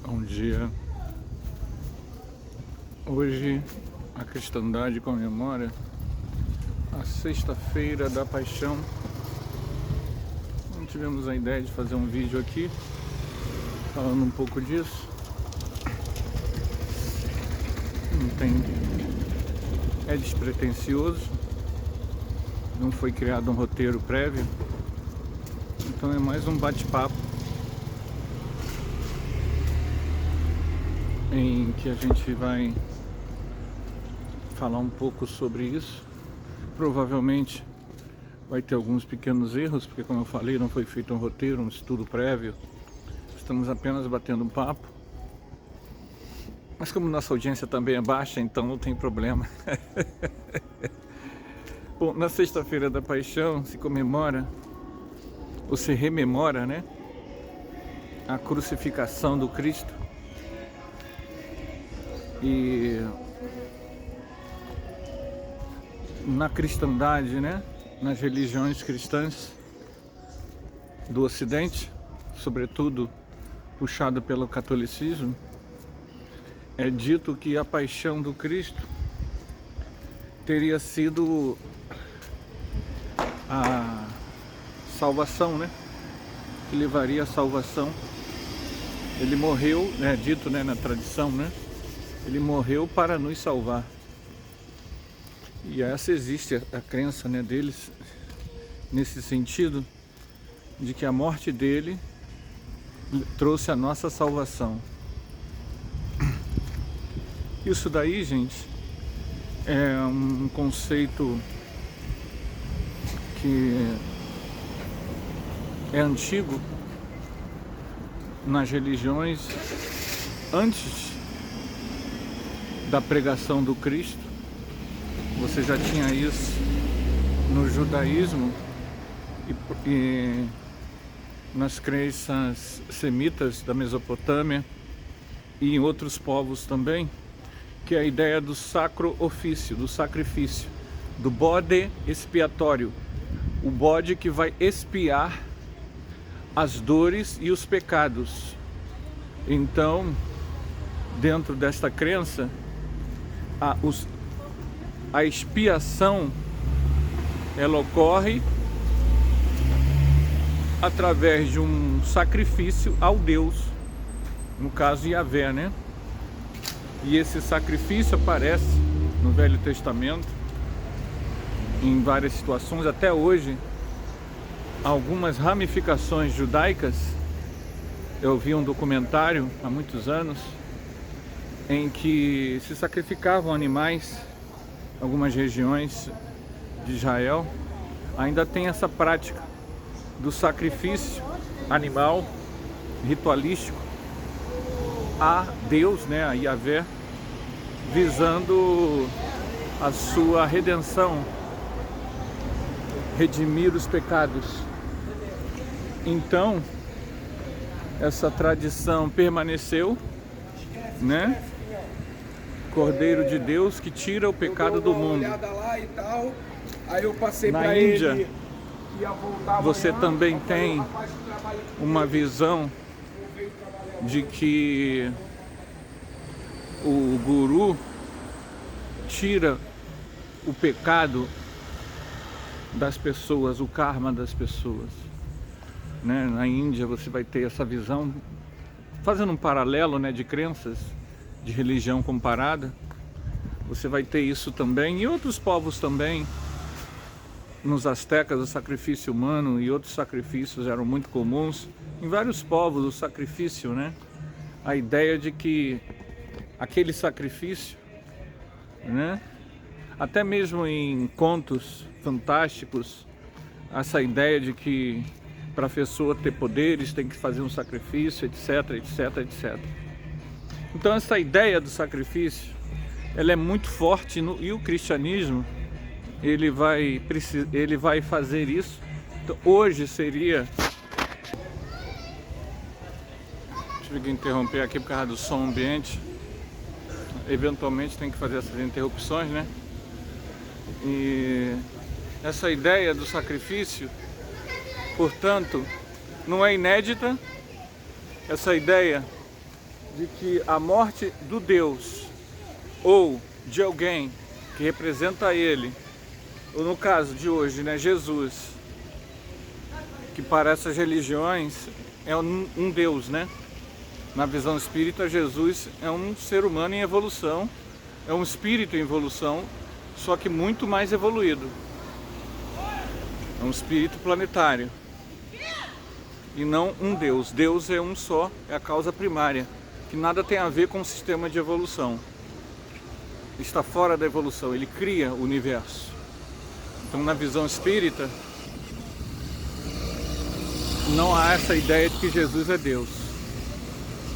Bom dia. Hoje a cristandade comemora a Sexta-feira da Paixão. Não tivemos a ideia de fazer um vídeo aqui falando um pouco disso. Não tem, é despretensioso, não foi criado um roteiro prévio, então é mais um bate-papo em que a gente vai falar um pouco sobre isso. Provavelmente vai ter alguns pequenos erros, porque, como eu falei, não foi feito um roteiro, um estudo prévio. Estamos apenas batendo um papo. Mas como nossa audiência também é baixa, então não tem problema. Bom, na Sexta-feira da Paixão se comemora, ou se rememora, né, a crucificação do Cristo. E na cristandade, né, nas religiões cristãs do Ocidente, sobretudo puxado pelo catolicismo, é dito que a paixão do Cristo teria sido a salvação, né, que levaria a salvação. Ele morreu, é dito, né, na tradição, né, ele morreu para nos salvar. E essa existe a crença, né, deles nesse sentido, de que a morte dele trouxe a nossa salvação. Isso daí, gente, é um conceito que é antigo nas religiões antes da pregação do Cristo. Você já tinha isso no judaísmo e nas crenças semitas da Mesopotâmia e em outros povos também, que é a ideia do sacro ofício, do sacrifício, do bode expiatório, o bode que vai expiar as dores e os pecados. Então, dentro desta crença, a expiação, ela ocorre através de um sacrifício ao Deus, no caso Yahvé, né? E esse sacrifício aparece no Velho Testamento em várias situações. Até hoje, algumas ramificações judaicas, eu vi um documentário há muitos anos em que se sacrificavam animais. Algumas regiões de Israel ainda tem essa prática do sacrifício animal ritualístico a Deus, né, a Yahvé, visando a sua redenção, redimir os pecados. Então, essa tradição permaneceu, né? Cordeiro de Deus que tira o pecado do mundo. Aí eu passei na pra Índia, ele, ia voltar você amanhã, também tem uma visão de que o guru tira o pecado das pessoas, o karma das pessoas, né? Na Índia você vai ter essa visão, fazendo um paralelo, né, de crenças, de religião comparada. Você vai ter isso também, e outros povos também. Nos astecas, o sacrifício humano e outros sacrifícios eram muito comuns. Em vários povos, o sacrifício, né? A ideia de que aquele sacrifício, né? Até mesmo em contos fantásticos, essa ideia de que para a pessoa ter poderes tem que fazer um sacrifício, etc, etc, etc. Então essa ideia do sacrifício, ela é muito forte e o cristianismo, ele vai fazer isso. Então, hoje seria... Tive que interromper aqui por causa do som ambiente. Eventualmente tem que fazer essas interrupções, né? E essa ideia do sacrifício, portanto, não é inédita essa ideia de que a morte do Deus ou de alguém que representa ele, ou no caso de hoje, né, Jesus, que para essas religiões é um Deus, né? Na visão espírita, Jesus é um ser humano em evolução, é um espírito em evolução, só que muito mais evoluído. É um espírito planetário e não um Deus. Deus é um só, é a causa primária, que nada tem a ver com o sistema de evolução. Está fora da evolução, ele cria o universo. Então, na visão espírita, não há essa ideia de que Jesus é Deus,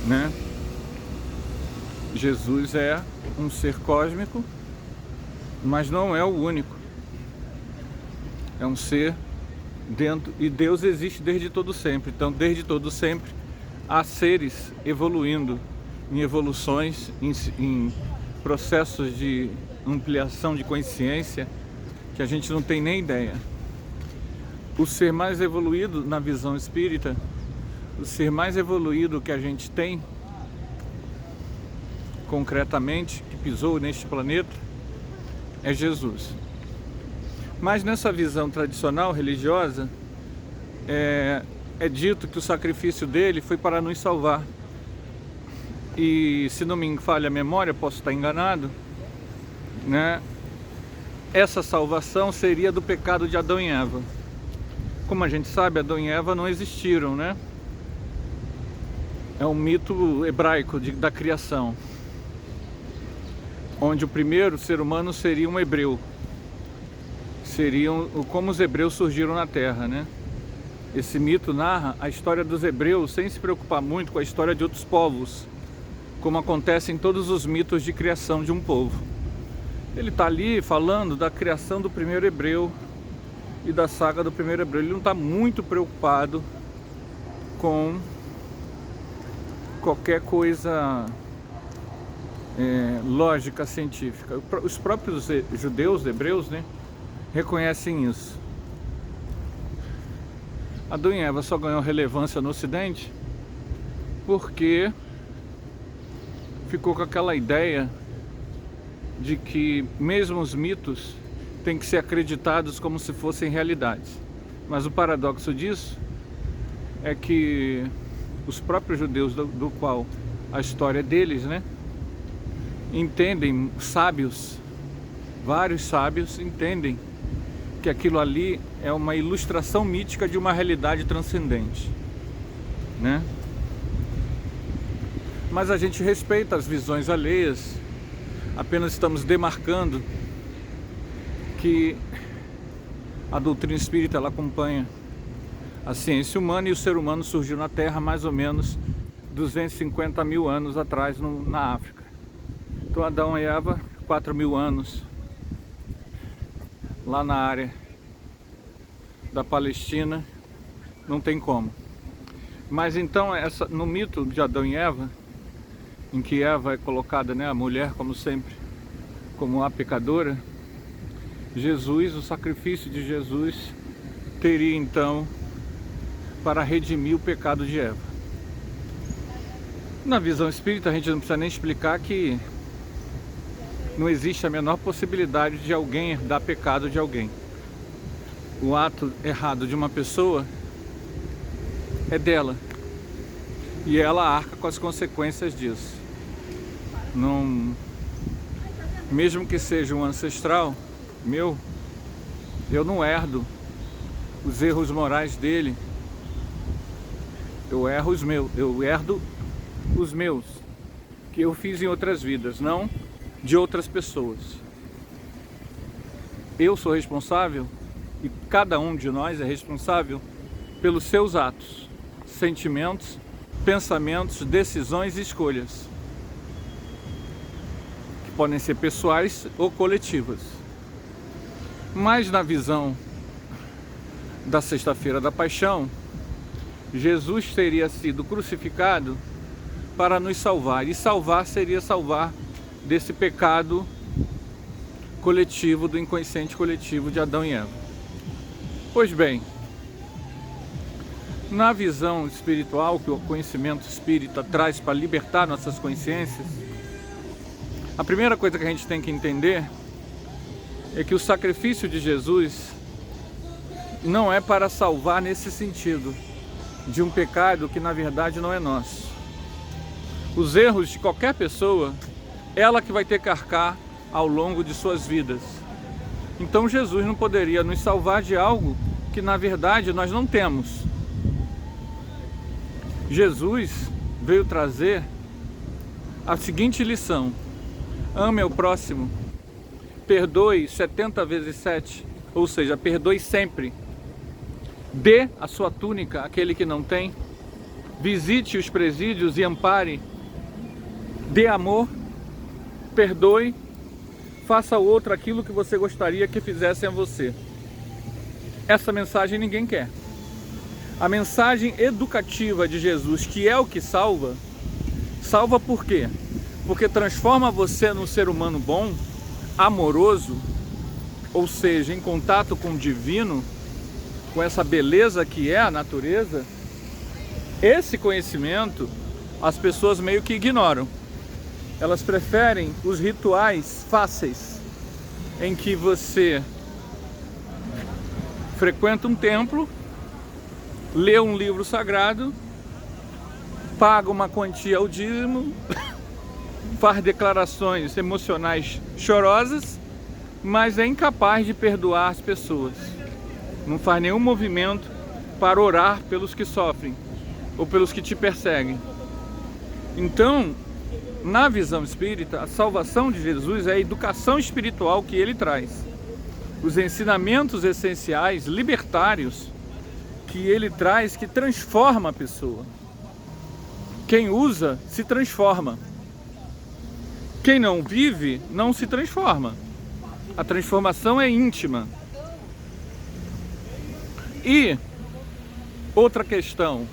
né? Jesus é um ser cósmico, mas não é o único. É um ser dentro, e Deus existe desde todo sempre. Então, desde todo sempre, há seres evoluindo em evoluções, em processos de ampliação de consciência que a gente não tem nem ideia. O ser mais evoluído na visão espírita, o ser mais evoluído que a gente tem concretamente, que pisou neste planeta, é Jesus. Mas nessa visão tradicional religiosa, é dito que o sacrifício dele foi para nos salvar. E se não me falha a memória, posso estar enganado, né? Essa salvação seria do pecado de Adão e Eva. Como a gente sabe, Adão e Eva não existiram, né? É um mito hebraico da criação, onde o primeiro ser humano seria um hebreu. Seriam como os hebreus surgiram na Terra, né? Esse mito narra a história dos hebreus sem se preocupar muito com a história de outros povos, como acontece em todos os mitos de criação de um povo. Ele está ali falando da criação do primeiro hebreu e da saga do primeiro hebreu. Ele não está muito preocupado com qualquer coisa lógica científica. Os próprios judeus, hebreus, né, reconhecem isso. Adão e Eva só ganhou relevância no Ocidente porque ficou com aquela ideia de que mesmo os mitos têm que ser acreditados como se fossem realidades. Mas o paradoxo disso é que os próprios judeus, do qual a história deles, né, entendem, sábios, vários sábios entendem que aquilo ali é uma ilustração mítica de uma realidade transcendente, né? Mas a gente respeita as visões alheias, apenas estamos demarcando que a doutrina espírita ela acompanha a ciência humana e o ser humano surgiu na Terra mais ou menos 250 mil anos atrás na África. Então Adão e Eva, 4 mil anos lá na área da Palestina, não tem como. Mas então no mito de Adão e Eva, em que Eva é colocada, né, a mulher como sempre, como a pecadora, Jesus, o sacrifício de Jesus teria então para redimir o pecado de Eva. Na visão espírita a gente não precisa nem explicar que não existe a menor possibilidade de alguém herdar pecado de alguém. O ato errado de uma pessoa é dela e ela arca com as consequências disso. Não, mesmo que seja um ancestral meu, eu não herdo os erros morais dele. Eu herdo os meus, que eu fiz em outras vidas, não de outras pessoas. Eu sou responsável, e cada um de nós é responsável pelos seus atos, sentimentos, pensamentos, decisões e escolhas, que podem ser pessoais ou coletivas. Mas na visão da Sexta-feira da Paixão, Jesus teria sido crucificado para nos salvar, e salvar seria salvar desse pecado coletivo, do inconsciente coletivo de Adão e Eva. Pois bem, Na visão espiritual que o conhecimento espírita traz para libertar nossas consciências, a primeira coisa que a gente tem que entender é que o sacrifício de Jesus não é para salvar nesse sentido, de um pecado que na verdade não é nosso. Os erros de qualquer pessoa, ela que vai ter que arcar ao longo de suas vidas. Então Jesus não poderia nos salvar de algo que na verdade nós não temos. Jesus veio trazer a seguinte lição: ame ao próximo, perdoe 70 vezes 7, ou seja, perdoe sempre. Dê a sua túnica àquele que não tem, visite os presídios e ampare, dê amor, perdoe, faça ao outro aquilo que você gostaria que fizessem a você. Essa mensagem ninguém quer. A mensagem educativa de Jesus, que é o que salva, salva por quê? Porque transforma você num ser humano bom, amoroso, ou seja, em contato com o divino, com essa beleza que é a natureza. Esse conhecimento as pessoas meio que ignoram. Elas preferem os rituais fáceis, em que você frequenta um templo, lê um livro sagrado, paga uma quantia ao dízimo, faz declarações emocionais chorosas, mas é incapaz de perdoar as pessoas. Não faz nenhum movimento para orar pelos que sofrem ou pelos que te perseguem. Então, na visão espírita, a salvação de Jesus é a educação espiritual que ele traz. Os ensinamentos essenciais, libertários, que ele traz, que transforma a pessoa. Quem usa, se transforma. Quem não vive, não se transforma. A transformação é íntima. E outra questão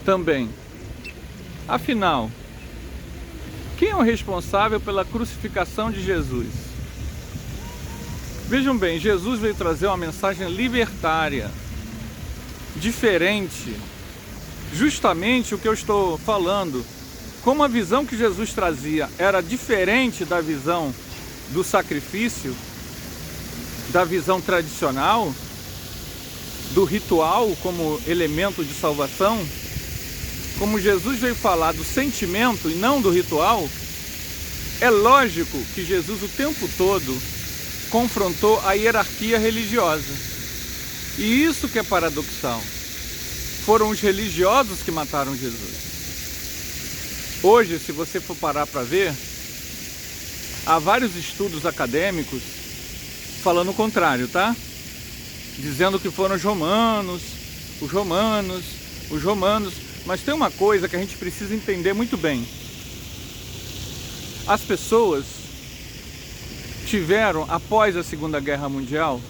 também. Afinal, quem é o responsável pela crucificação de Jesus? Vejam bem, Jesus veio trazer uma mensagem libertária, diferente, justamente o que eu estou falando. Como a visão que Jesus trazia era diferente da visão do sacrifício, da visão tradicional, do ritual como elemento de salvação, como Jesus veio falar do sentimento e não do ritual, é lógico que Jesus o tempo todo confrontou a hierarquia religiosa. E isso que é paradoxal. Foram os religiosos que mataram Jesus. Hoje, se você for parar para ver, há vários estudos acadêmicos falando o contrário, tá? Dizendo que foram os romanos. Mas tem uma coisa que a gente precisa entender muito bem. As pessoas tiveram, após a Segunda Guerra Mundial,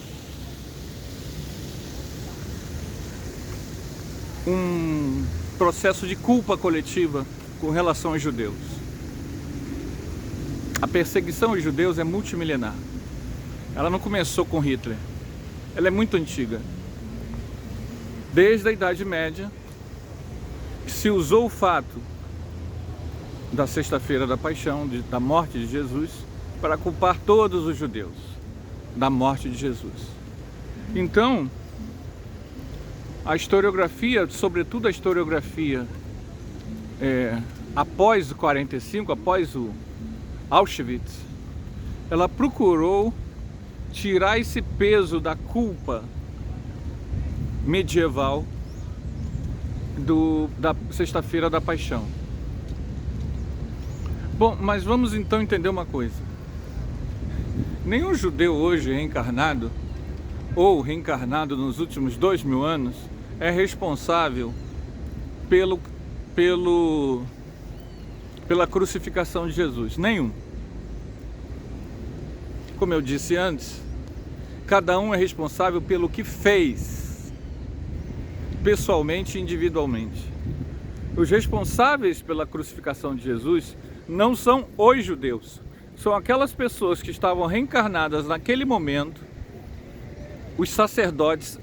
um processo de culpa coletiva com relação aos judeus. A perseguição aos judeus é multimilenar. Ela não começou com Hitler. Ela é muito antiga. Desde a Idade Média, se usou o fato da Sexta-feira da Paixão, da morte de Jesus, para culpar todos os judeus da morte de Jesus. Então, a historiografia, sobretudo a historiografia após o 45, após o Auschwitz, ela procurou tirar esse peso da culpa medieval da Sexta-feira da Paixão. Bom, mas vamos então entender uma coisa. Nenhum judeu hoje reencarnado, ou reencarnado nos últimos 2000 anos, é responsável pela crucificação de Jesus. Nenhum. Como eu disse antes, cada um é responsável pelo que fez, pessoalmente e individualmente. Os responsáveis pela crucificação de Jesus não são os judeus, são aquelas pessoas que estavam reencarnadas naquele momento, os sacerdotes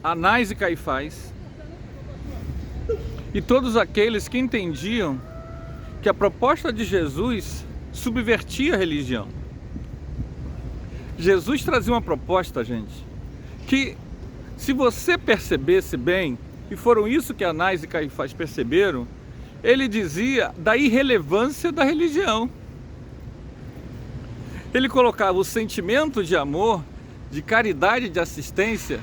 Anás e Caifás, e todos aqueles que entendiam que a proposta de Jesus subvertia a religião. Jesus trazia uma proposta, gente, que se você percebesse bem, e foram isso que Anás e Caifás perceberam, ele dizia da irrelevância da religião. Ele colocava o sentimento de amor, de caridade e de assistência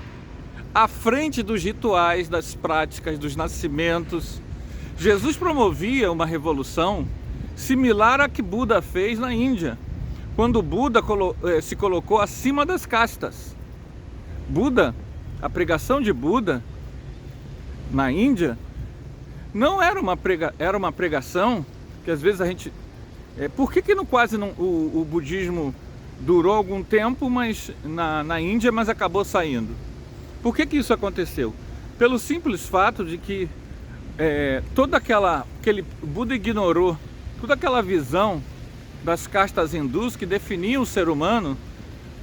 à frente dos rituais, das práticas, dos nascimentos. Jesus promovia uma revolução similar à que Buda fez na Índia, quando Buda se colocou acima das castas. A pregação de Buda na Índia não era uma pregação que às vezes a gente... por que o budismo durou algum tempo na Índia, mas acabou saindo? Por que isso aconteceu? Pelo simples fato de que Buda ignorou toda aquela visão das castas hindus que definiam o ser humano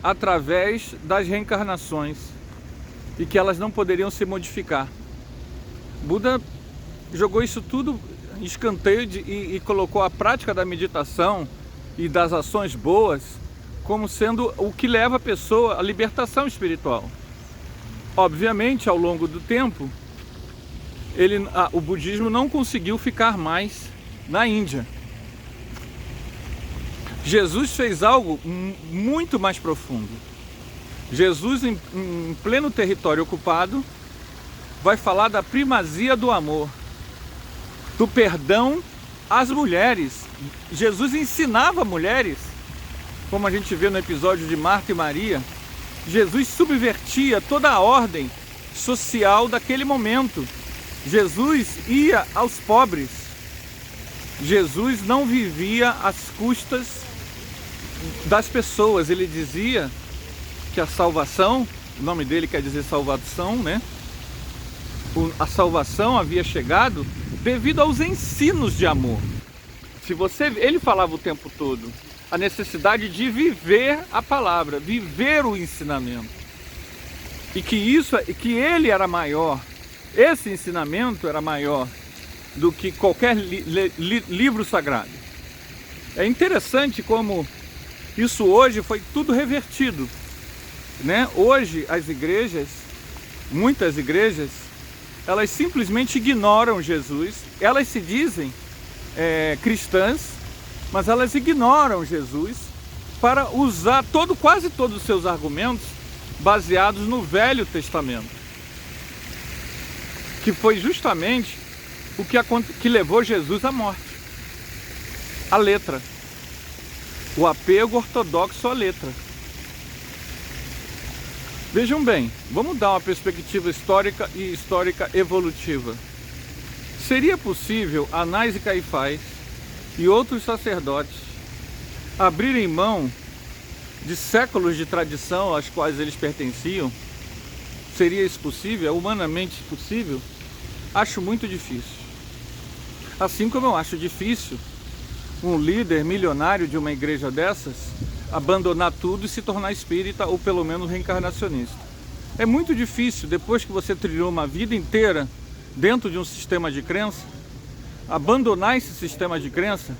através das reencarnações e que elas não poderiam se modificar. Buda jogou isso tudo em escanteio e colocou a prática da meditação e das ações boas como sendo o que leva a pessoa à libertação espiritual. Obviamente, ao longo do tempo, o budismo não conseguiu ficar mais na Índia. Jesus fez algo muito mais profundo. Jesus, em pleno território ocupado, vai falar da primazia do amor, do perdão às mulheres. Jesus ensinava mulheres, como a gente vê no episódio de Marta e Maria. Jesus subvertia toda a ordem social daquele momento. Jesus ia aos pobres. Jesus não vivia às custas das pessoas. Ele dizia que a salvação, o nome dele quer dizer salvação, né? A salvação havia chegado devido aos ensinos de amor. Ele falava o tempo todo a necessidade de viver a palavra, viver o ensinamento. E que ele era maior, esse ensinamento era maior do que qualquer livro sagrado. É interessante como isso hoje foi tudo revertido, né? Hoje as igrejas, muitas igrejas, elas simplesmente ignoram Jesus. Elas se dizem cristãs, mas elas ignoram Jesus para usar quase todos os seus argumentos baseados no Velho Testamento, que foi justamente o que levou Jesus à morte. A letra, o apego ortodoxo à letra. Vejam bem, vamos dar uma perspectiva histórica e histórica evolutiva. Seria possível Anás e Caifás e outros sacerdotes abrirem mão de séculos de tradição às quais eles pertenciam? Seria isso possível? É humanamente possível? Acho muito difícil. Assim como eu acho difícil um líder milionário de uma igreja dessas abandonar tudo e se tornar espírita ou pelo menos reencarnacionista. É muito difícil, depois que você trilhou uma vida inteira dentro de um sistema de crença, abandonar esse sistema de crença,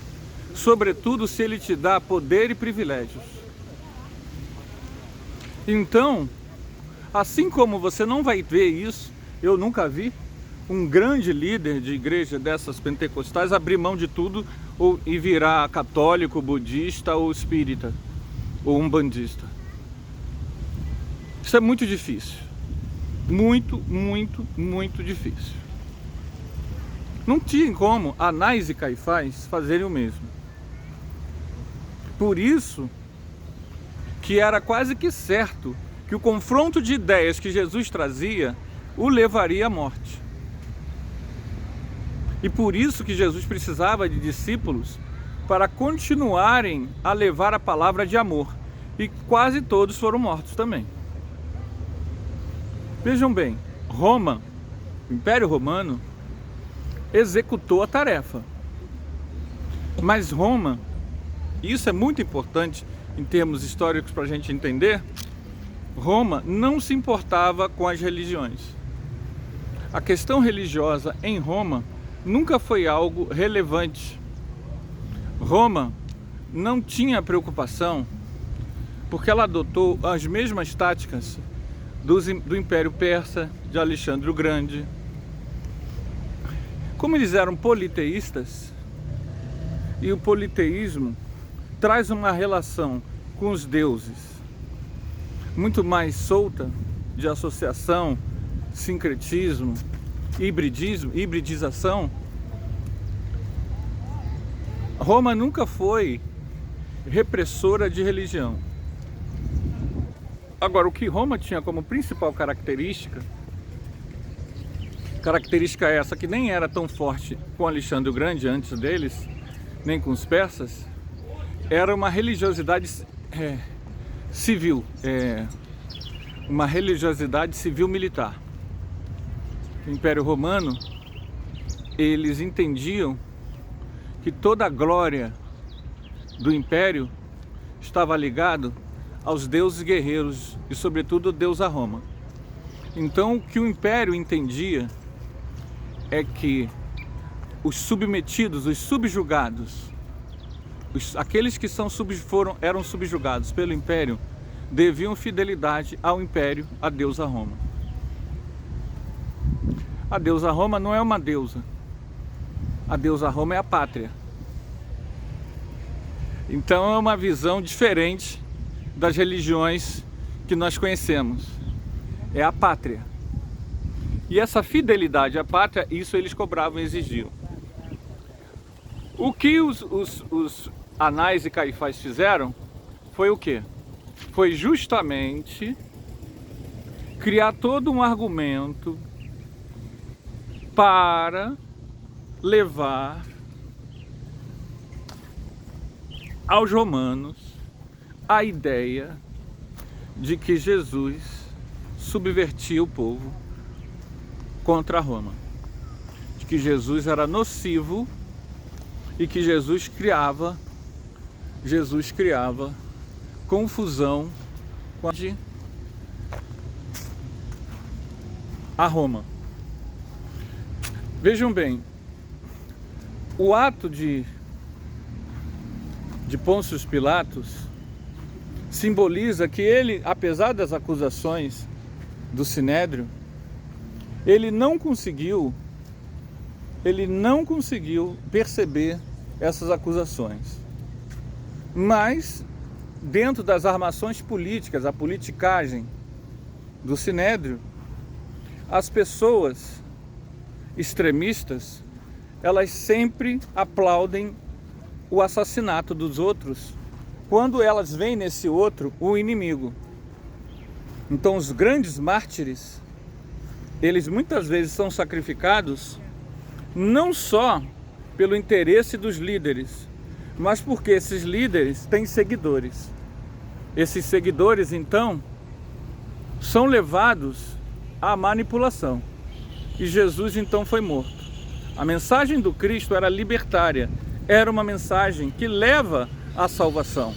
sobretudo se ele te dá poder e privilégios. Então, assim como você não vai ver isso, eu nunca vi um grande líder de igreja dessas pentecostais abrir mão de tudo e virar católico, budista ou espírita ou umbandista. Isso é muito difícil. Muito, muito, muito difícil. Não tinha como Anás e Caifás fazerem o mesmo. Por isso que era quase que certo que o confronto de ideias que Jesus trazia o levaria à morte. E por isso que Jesus precisava de discípulos para continuarem a levar a palavra de amor. E quase todos foram mortos também. Vejam bem, Roma, o Império Romano, executou a tarefa. Mas Roma, e isso é muito importante em termos históricos para a gente entender, Roma não se importava com as religiões. A questão religiosa em Roma nunca foi algo relevante. Roma não tinha preocupação porque ela adotou as mesmas táticas do Império Persa, de Alexandre o Grande. Como eles eram politeístas, e o politeísmo traz uma relação com os deuses muito mais solta, de associação, sincretismo, hibridização, Roma nunca foi repressora de religião. Agora, o que Roma tinha como principal característica essa que nem era tão forte com Alexandre o Grande antes deles, nem com os persas, era uma religiosidade civil, uma religiosidade civil-militar. O Império Romano, eles entendiam que toda a glória do Império estava ligado aos deuses guerreiros e, sobretudo, o deus a Roma. Então, o que o Império entendia é que os submetidos, os subjugados, aqueles que eram subjugados pelo Império, deviam fidelidade ao Império, a deusa Roma. A deusa Roma não é uma deusa. A deusa Roma é a pátria. Então é uma visão diferente das religiões que nós conhecemos. É a pátria. E essa fidelidade à pátria, isso eles cobravam e exigiam. O que os Anás e Caifás fizeram foi o quê? Foi justamente criar todo um argumento para levar aos romanos a ideia de que Jesus subvertia o povo contra Roma, de que Jesus era nocivo e que Jesus criava confusão com a Roma. Vejam bem, o ato de Pôncio Pilatos simboliza que ele, apesar das acusações do Sinédrio, ele não conseguiu perceber essas acusações. Mas, dentro das armações políticas, a politicagem do Sinédrio, as pessoas extremistas, elas sempre aplaudem o assassinato dos outros quando elas veem nesse outro o inimigo. Então os grandes mártires, eles muitas vezes são sacrificados não só pelo interesse dos líderes, mas porque esses líderes têm seguidores. Esses seguidores, então, são levados à manipulação. E Jesus, então, foi morto. A mensagem do Cristo era libertária, era uma mensagem que leva à salvação,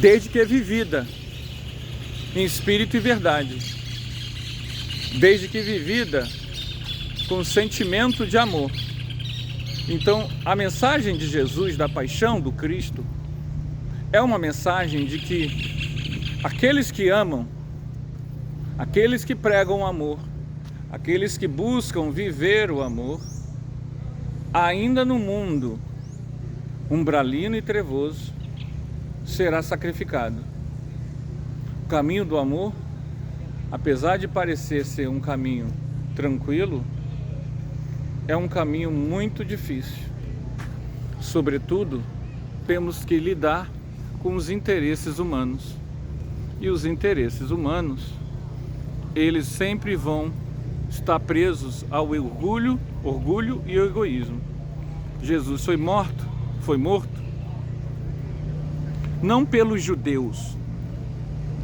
desde que é vivida em espírito e verdade, desde que é vivida com sentimento de amor. Então, a mensagem de Jesus, da paixão do Cristo, é uma mensagem de que aqueles que amam, aqueles que pregam o amor, aqueles que buscam viver o amor, ainda no mundo umbralino e trevoso, será sacrificado. O caminho do amor, apesar de parecer ser um caminho tranquilo, é um caminho muito difícil. Sobretudo, temos que lidar com os interesses humanos. E os interesses humanos, eles sempre vão estar presos ao orgulho e ao egoísmo. Jesus foi morto, não pelos judeus.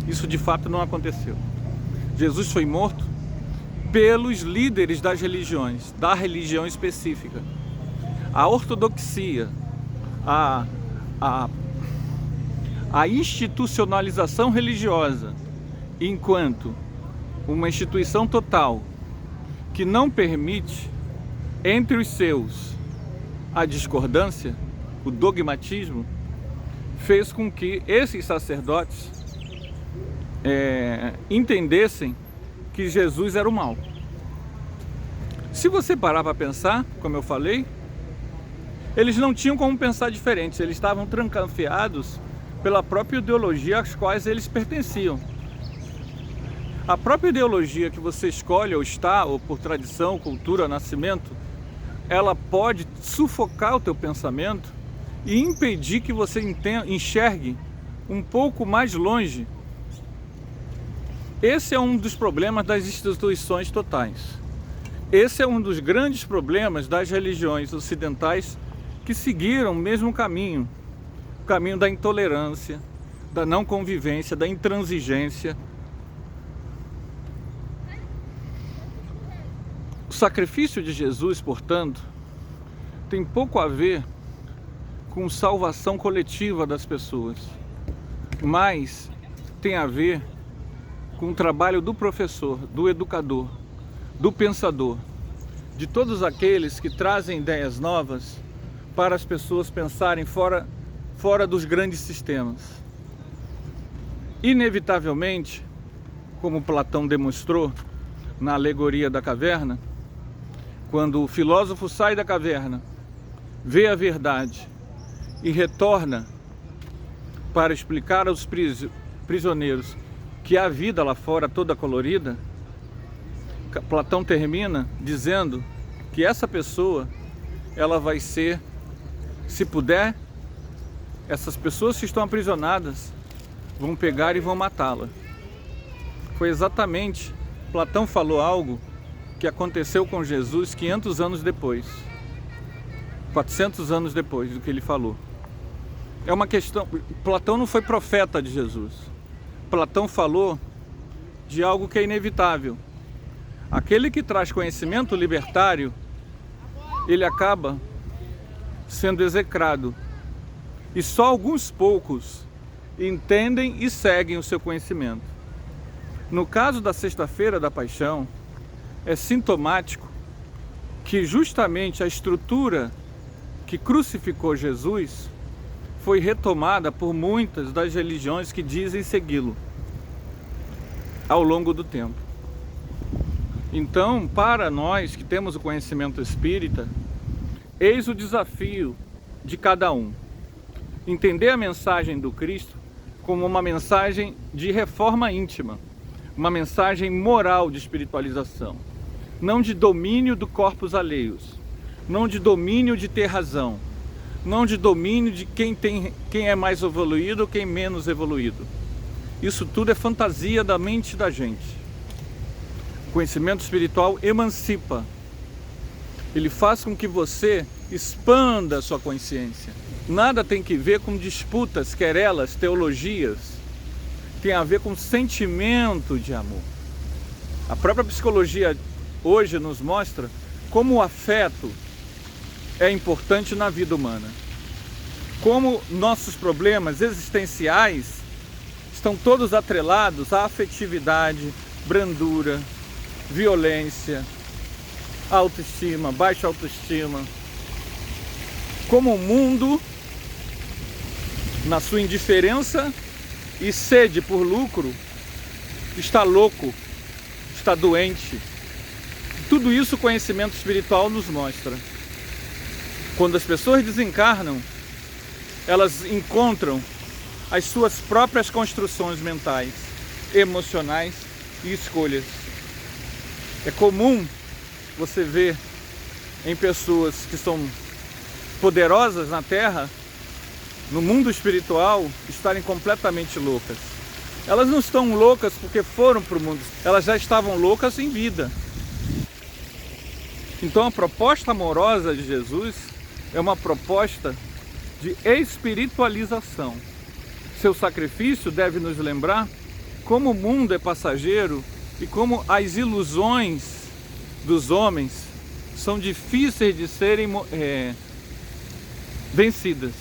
Isso de fato não aconteceu. Jesus foi morto pelos líderes das religiões, da religião específica. A ortodoxia, a institucionalização religiosa, enquanto uma instituição total que não permite entre os seus a discordância, o dogmatismo, fez com que esses sacerdotes entendessem que Jesus era o mal. Se você parar para pensar, como eu falei, eles não tinham como pensar diferente, eles estavam trancafiados pela própria ideologia às quais eles pertenciam. A própria ideologia que você escolhe, ou está, ou por tradição, cultura, nascimento, ela pode sufocar o teu pensamento e impedir que você enxergue um pouco mais longe. Esse é um dos problemas das instituições totais. Esse é um dos grandes problemas das religiões ocidentais que seguiram o mesmo caminho, o caminho da intolerância, da não convivência, da intransigência. O sacrifício de Jesus, portanto, tem pouco a ver com salvação coletiva das pessoas, mas tem a ver com o trabalho do professor, do educador, do pensador, de todos aqueles que trazem ideias novas para as pessoas pensarem fora dos grandes sistemas. Inevitavelmente, como Platão demonstrou na alegoria da caverna, quando o filósofo sai da caverna, vê a verdade e retorna para explicar aos prisioneiros que a vida lá fora toda colorida, Platão termina dizendo que essa pessoa, ela vai ser, se puder, essas pessoas que estão aprisionadas vão pegar e vão matá-la. Foi exatamente, Platão falou algo que aconteceu com Jesus 500 anos depois, 400 anos depois do que ele falou. É uma questão, Platão não foi profeta de Jesus. Platão falou de algo que é inevitável. Aquele que traz conhecimento libertário, ele acaba sendo execrado. E só alguns poucos entendem e seguem o seu conhecimento. No caso da Sexta-feira da Paixão, é sintomático que justamente a estrutura que crucificou Jesus foi retomada por muitas das religiões que dizem segui-lo ao longo do tempo. Então, para nós que temos o conhecimento espírita, eis o desafio de cada um: entender a mensagem do Cristo como uma mensagem de reforma íntima, uma mensagem moral de espiritualização, não de domínio do corpos alheios, não de domínio de ter razão, não de domínio de quem é mais evoluído ou quem menos evoluído. Isso tudo é fantasia da mente da gente. O conhecimento espiritual emancipa. Ele faz com que você expanda a sua consciência. Nada tem que ver com disputas, querelas, teologias. Tem a ver com sentimento de amor. A própria psicologia hoje nos mostra como o afeto é importante na vida humana. Como nossos problemas existenciais estão todos atrelados à afetividade, brandura, violência, autoestima, baixa autoestima. Como o mundo, na sua indiferença e sede por lucro, está louco, está doente. Tudo isso o conhecimento espiritual nos mostra. Quando as pessoas desencarnam, elas encontram as suas próprias construções mentais, emocionais e escolhas. É comum você ver em pessoas que são poderosas na Terra, no mundo espiritual, estarem completamente loucas. Elas não estão loucas porque foram para o mundo, elas já estavam loucas em vida. Então a proposta amorosa de Jesus é uma proposta de espiritualização. Seu sacrifício deve nos lembrar como o mundo é passageiro e como as ilusões dos homens são difíceis de serem vencidas.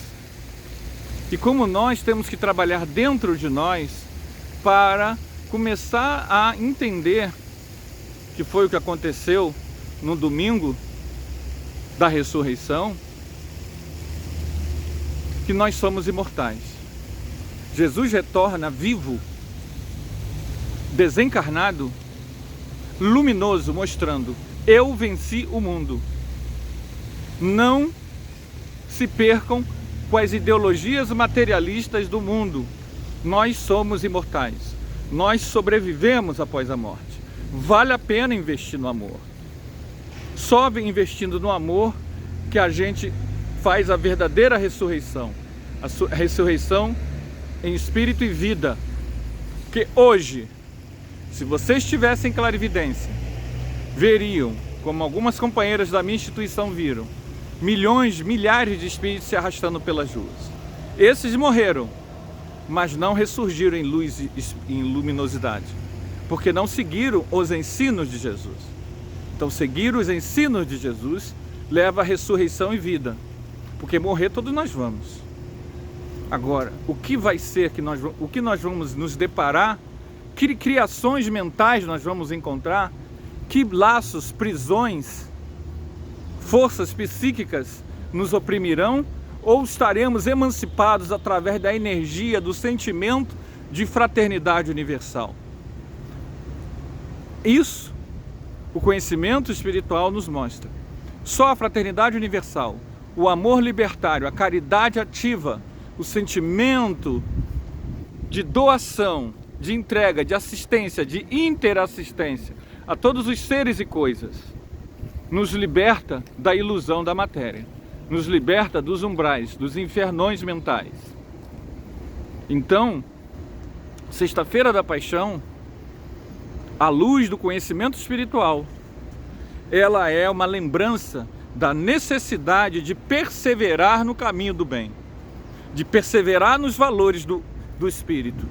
E como nós temos que trabalhar dentro de nós para começar a entender, que foi o que aconteceu no domingo, da ressurreição, que nós somos imortais. Jesus retorna vivo, desencarnado, luminoso, mostrando: eu venci o mundo. Não se percam com as ideologias materialistas do mundo. Nós somos imortais. Nós sobrevivemos após a morte. Vale a pena investir no amor. Só investindo no amor que a gente faz a verdadeira ressurreição. A ressurreição em espírito e vida. Porque hoje, se vocês tivessem clarividência, veriam, como algumas companheiras da minha instituição viram, milhões, milhares de espíritos se arrastando pelas ruas. Esses morreram, mas não ressurgiram em luz e em luminosidade, porque não seguiram os ensinos de Jesus. Então, seguir os ensinos de Jesus leva à ressurreição e vida, porque morrer todos nós vamos. Agora, o que vai ser o que nós vamos nos deparar? Que criações mentais nós vamos encontrar? Que laços, prisões, forças psíquicas nos oprimirão? Ou estaremos emancipados através da energia, do sentimento de fraternidade universal? Isso o conhecimento espiritual nos mostra. Só a fraternidade universal, o amor libertário, a caridade ativa, o sentimento de doação, de entrega, de assistência, de interassistência a todos os seres e coisas, nos liberta da ilusão da matéria, nos liberta dos umbrais, dos infernões mentais. Então, Sexta-feira da Paixão, à luz do conhecimento espiritual, ela é uma lembrança da necessidade de perseverar no caminho do bem, de perseverar nos valores do espírito,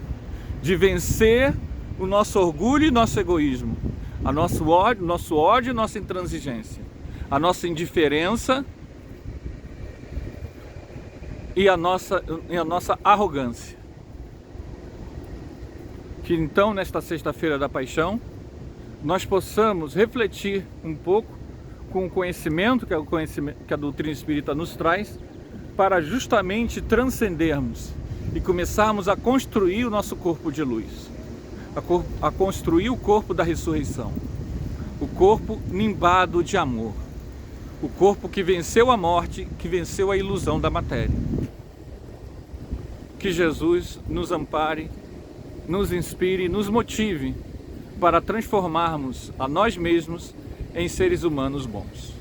de vencer o nosso orgulho e nosso egoísmo, a nosso ódio e nossa intransigência, a nossa indiferença e a nossa arrogância. Que então, nesta Sexta-feira da Paixão, nós possamos refletir um pouco com o conhecimento que a doutrina espírita nos traz, para justamente transcendermos e começarmos a construir o nosso corpo de luz, a construir o corpo da ressurreição, o corpo nimbado de amor, o corpo que venceu a morte, que venceu a ilusão da matéria. Que Jesus nos ampare, nos inspire, nos motive para transformarmos a nós mesmos em seres humanos bons.